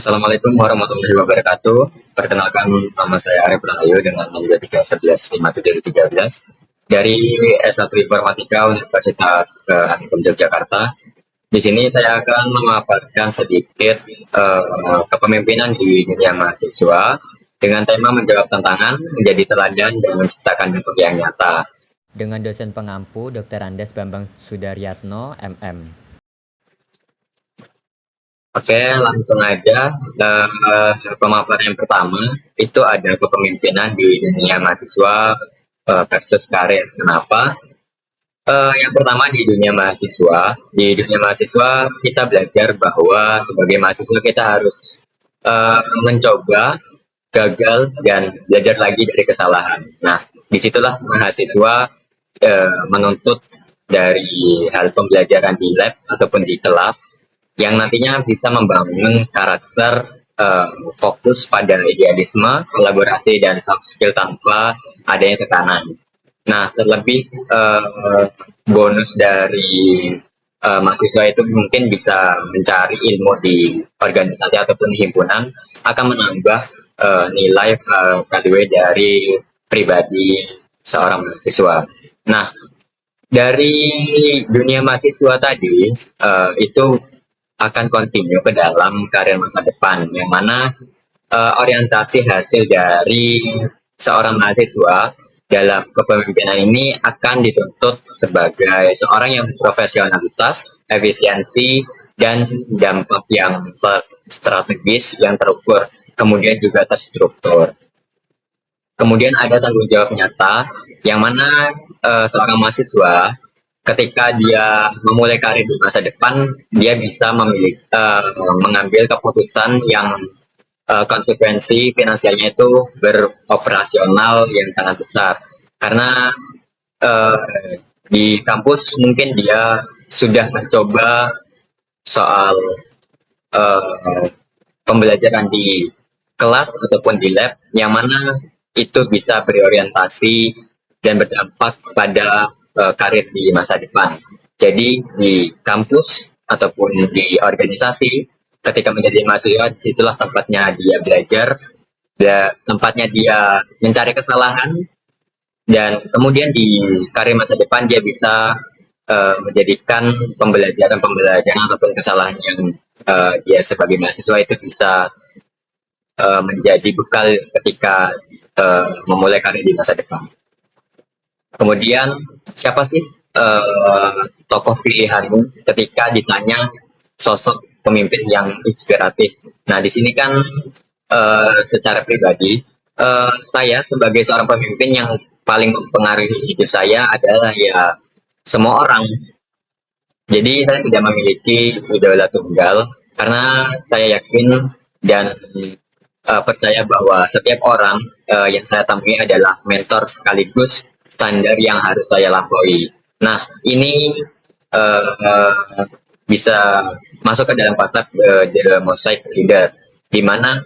Assalamualaikum warahmatullahi wabarakatuh. Perkenalkan, nama saya Arif Rahayu dengan nomor 3115713 dari S1 Informatika Universitas Amikum Yogyakarta. Di sini saya akan memaparkan sedikit kepemimpinan di dunia mahasiswa dengan tema menjawab tantangan, menjadi teladan, dan menciptakan bentuk yang nyata. Dengan dosen pengampu Dr. Andes Bambang Sudaryatno, MM. Oke, langsung aja. Pemaparan yang pertama itu ada kepemimpinan di dunia mahasiswa versus karir. Kenapa? Yang pertama di dunia mahasiswa kita belajar bahwa sebagai mahasiswa kita harus mencoba, gagal, dan belajar lagi dari kesalahan. Nah, disitulah mahasiswa menuntut dari hal pembelajaran di lab ataupun di kelas yang nantinya bisa membangun karakter fokus pada idealisme, kolaborasi, dan soft skill tanpa adanya tekanan. Nah, terlebih bonus dari mahasiswa itu mungkin bisa mencari ilmu di organisasi ataupun himpunan akan menambah nilai value dari pribadi seorang mahasiswa. Nah, dari dunia mahasiswa tadi itu akan continue ke dalam karir masa depan, yang mana orientasi hasil dari seorang mahasiswa dalam kepemimpinan ini akan dituntut sebagai seorang yang profesionalitas, efisiensi, dan dampak yang strategis yang terukur, kemudian juga terstruktur. Kemudian ada tanggung jawab nyata, yang mana seorang mahasiswa ketika dia memulai karir di masa depan, dia bisa mengambil keputusan yang konsekuensi finansialnya itu beroperasional yang sangat besar. Karena di kampus mungkin dia sudah mencoba soal pembelajaran di kelas ataupun di lab, yang mana itu bisa berorientasi dan berdampak pada karir di masa depan. Jadi di kampus ataupun di organisasi, ketika menjadi mahasiswa, disitulah tempatnya dia belajar, tempatnya dia mencari kesalahan, dan kemudian di karir masa depan dia bisa menjadikan pembelajaran ataupun kesalahan yang dia sebagai mahasiswa itu bisa menjadi bekal ketika memulai karir di masa depan. Kemudian, siapa sih tokoh pilihanmu ketika ditanya sosok pemimpin yang inspiratif? Nah, di sini kan secara pribadi, saya sebagai seorang pemimpin yang paling mempengaruhi hidup saya adalah ya semua orang. Jadi saya tidak memiliki idola tunggal karena saya yakin dan percaya bahwa setiap orang yang saya temui adalah mentor sekaligus standar yang harus saya lampaui. Nah, ini bisa masuk ke dalam konsep The Mosaic Leader, di mana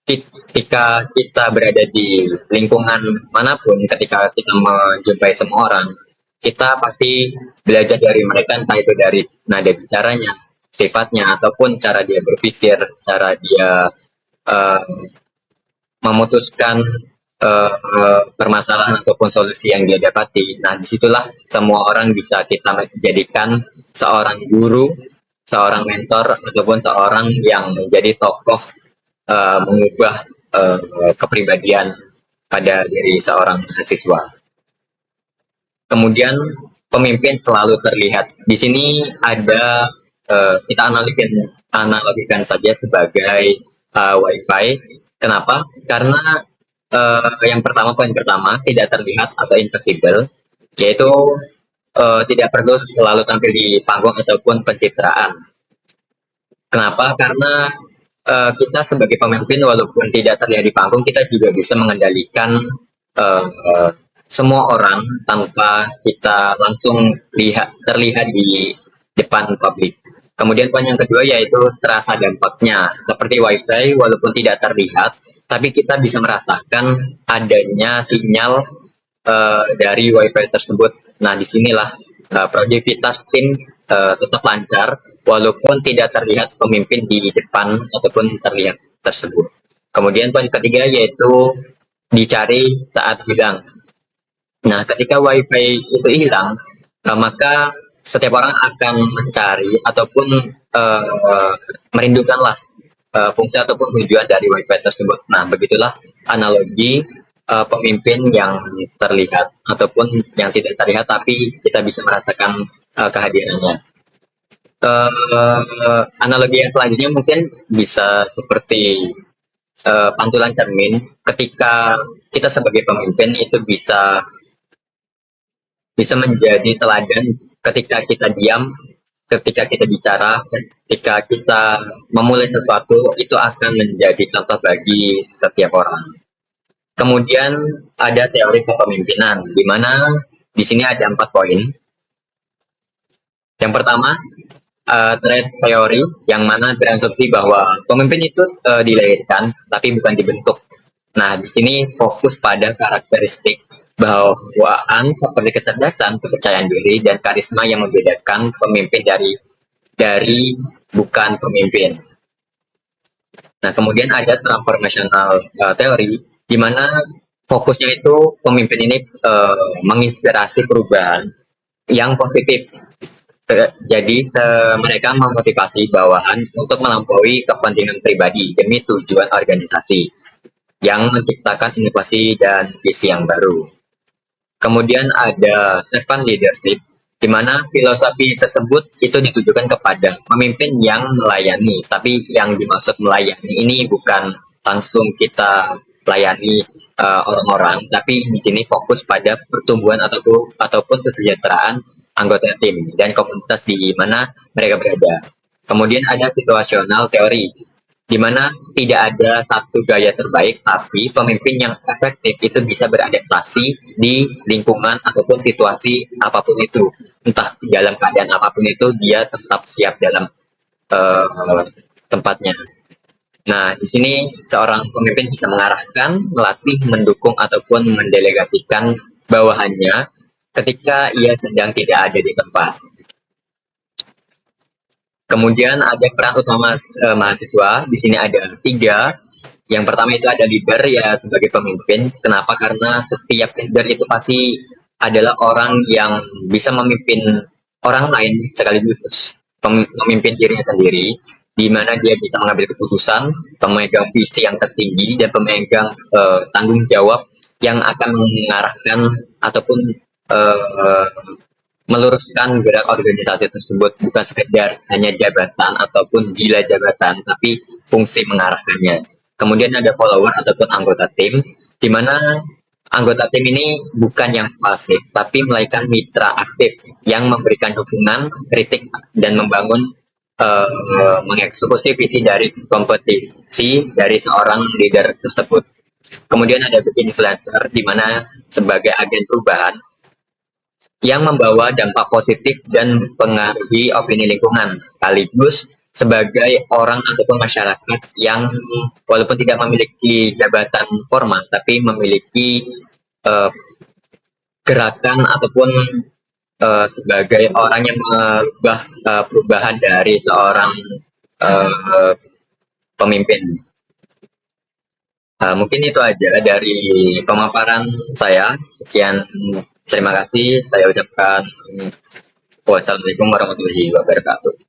ketika kita berada di lingkungan manapun, ketika kita menjumpai semua orang, kita pasti belajar dari mereka, entah itu dari nada bicaranya, sifatnya, ataupun cara dia berpikir, cara dia uh, memutuskan permasalahan ataupun solusi yang dia dapati. Nah, disitulah semua orang bisa kita jadikan seorang guru, seorang mentor, ataupun seorang yang menjadi tokoh mengubah kepribadian pada diri seorang mahasiswa. Kemudian pemimpin selalu terlihat. Di sini ada kita analogikan saja sebagai WiFi. Kenapa? Karena poin pertama tidak terlihat atau invisible, yaitu tidak perlu selalu tampil di panggung ataupun pencitraan. Kenapa? Karena kita sebagai pemimpin walaupun tidak terlihat di panggung, kita juga bisa mengendalikan semua orang tanpa kita langsung terlihat di depan publik. Kemudian poin yang kedua yaitu terasa dampaknya. Seperti WiFi, walaupun tidak terlihat, tapi kita bisa merasakan adanya sinyal dari WiFi tersebut. Nah, disinilah produktivitas tim tetap lancar walaupun tidak terlihat pemimpin di depan ataupun terlihat tersebut. Kemudian poin ketiga yaitu dicari saat hilang. Nah, ketika WiFi itu hilang, maka setiap orang akan mencari ataupun merindukanlah fungsi ataupun tujuan dari WiFi tersebut. Nah, begitulah analogi pemimpin yang terlihat ataupun yang tidak terlihat tapi kita bisa merasakan kehadirannya. Analogi yang selanjutnya mungkin bisa seperti pantulan cermin. Ketika kita sebagai pemimpin itu bisa menjadi teladan ketika kita diam, ketika kita bicara, ketika kita memulai sesuatu, itu akan menjadi contoh bagi setiap orang. Kemudian ada teori kepemimpinan, di mana di sini ada 4 poin. Yang pertama, trait teori, yang mana berasumsi bahwa pemimpin itu dilahirkan, tapi bukan dibentuk. Nah, di sini fokus pada karakteristik bawaan seperti kecerdasan, kepercayaan diri, dan karisma yang membedakan pemimpin dari bukan pemimpin. Nah, kemudian ada transformational teori, di mana fokusnya itu pemimpin ini menginspirasi perubahan yang positif. Jadi mereka memotivasi bawahan untuk melampaui kepentingan pribadi demi tujuan organisasi yang menciptakan inovasi dan visi yang baru. Kemudian ada servant leadership, di mana filosofi tersebut itu ditujukan kepada pemimpin yang melayani. Tapi yang dimaksud melayani ini bukan langsung kita melayani orang-orang, tapi di sini fokus pada pertumbuhan ataupun kesejahteraan anggota tim dan komunitas di mana mereka berada. Kemudian ada situational teori, di mana tidak ada satu gaya terbaik, tapi pemimpin yang efektif itu bisa beradaptasi di lingkungan ataupun situasi apapun itu. Entah dalam keadaan apapun itu, dia tetap siap dalam tempatnya. Nah, di sini seorang pemimpin bisa mengarahkan, melatih, mendukung, ataupun mendelegasikan bawahannya ketika ia sedang tidak ada di tempat. Kemudian ada peran utama mahasiswa. Di sini ada 3. Yang pertama itu ada leader, ya sebagai pemimpin. Kenapa? Karena setiap leader itu pasti adalah orang yang bisa memimpin orang lain sekaligus memimpin dirinya sendiri, di mana dia bisa mengambil keputusan, pemegang visi yang tertinggi, dan pemegang tanggung jawab yang akan mengarahkan ataupun meluruskan gerak organisasi tersebut, bukan sekedar hanya jabatan ataupun gila jabatan, tapi fungsi mengarahkannya. Kemudian ada follower ataupun anggota tim, di mana anggota tim ini bukan yang pasif, tapi melainkan mitra aktif yang memberikan dukungan, kritik, dan membangun mengeksekusi visi dari kompetisi dari seorang leader tersebut. Kemudian ada influencer, di mana sebagai agen perubahan yang membawa dampak positif dan mempengaruhi opini lingkungan, sekaligus sebagai orang ataupun masyarakat yang walaupun tidak memiliki jabatan formal, tapi memiliki gerakan ataupun sebagai orang yang merubah perubahan dari seorang pemimpin. Mungkin itu aja dari pemaparan saya. Sekian, terima kasih. Saya ucapkan wassalamualaikum warahmatullahi wabarakatuh.